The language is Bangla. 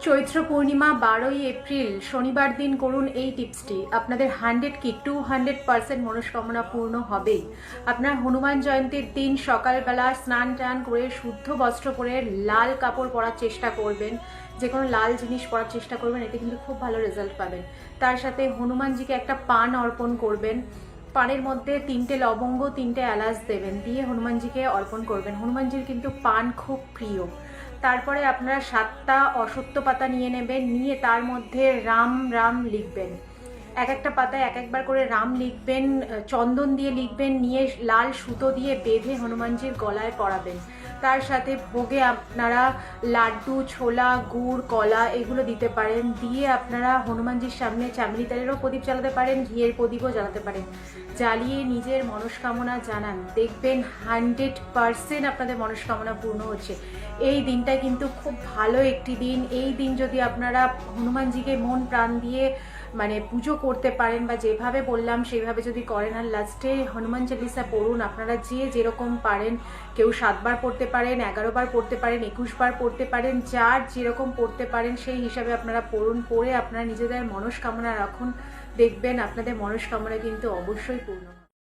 চৈত্র পূর্ণিমা 12ই এপ্রিল শনিবার দিন করুন এই টিপসটি, আপনাদের 100 কি 200% মনস্কামনা পূর্ণ হবেই। আপনার হনুমান জয়ন্তীর দিন সকালবেলা স্নান টান করে শুদ্ধ বস্ত্র পরে লাল কাপড় পরার চেষ্টা করবেন, যে কোনো লাল জিনিস পরার চেষ্টা করবেন, এতে কিন্তু খুব ভালো রেজাল্ট পাবেন। তার সাথে হনুমানজিকে একটা পান অর্পণ করবেন, পানের মধ্যে 3টে লবঙ্গ 3টে এলাচ দেবেন, দিয়ে হনুমানজিকে অর্পণ করবেন। হনুমানজির কিন্তু পান খুব প্রিয়। তারপরে আপনারা 7টা অশ্বত্থ পাতা নিয়ে নেবেন, নিয়ে তার মধ্যে রাম রাম লিখবেন। এক একটা পাতায় এক একবার করে রাম লিখবেন, চন্দন দিয়ে লিখবেন, নিয়ে লাল সুতো দিয়ে বেঁধে হনুমানজির গলায় পরাবেন। তার সাথে ভোগে আপনারা লাড্ডু, ছোলা, গুড়, কলা এগুলো দিতে পারেন। দিয়ে আপনারা হনুমানজির সামনে চামেলি তেলেরও প্রদীপ জ্বালাতে পারেন, ঘিয়ের প্রদীপও জ্বালাতে পারেন। জ্বালিয়ে নিজের মনস্কামনা জানান, দেখবেন 100% আপনাদের মনস্কামনা পূর্ণ হচ্ছে। এই দিনটা কিন্তু খুব ভালো একটি দিন। এই দিন যদি আপনারা হনুমানজিকে মন প্রাণ দিয়ে পুজো করতে পারেন, বা যেভাবে বললাম সেইভাবে যদি করেন, আর লাস্টে হনুমান চালিসা পড়ুন। আপনারা যে যেরকম পারেন, কেউ 7 বার পড়তে পারেন, 11 বার পড়তে পারেন, 21 বার পড়তে পারেন, যার যেরকম পড়তে পারেন সেই হিসাবে আপনারা পড়ুন। পড়ে আপনারা নিজেদের মনস্কামনা রাখুন, দেখবেন আপনাদের মনস্কামনা কিন্তু অবশ্যই পূর্ণ হবে।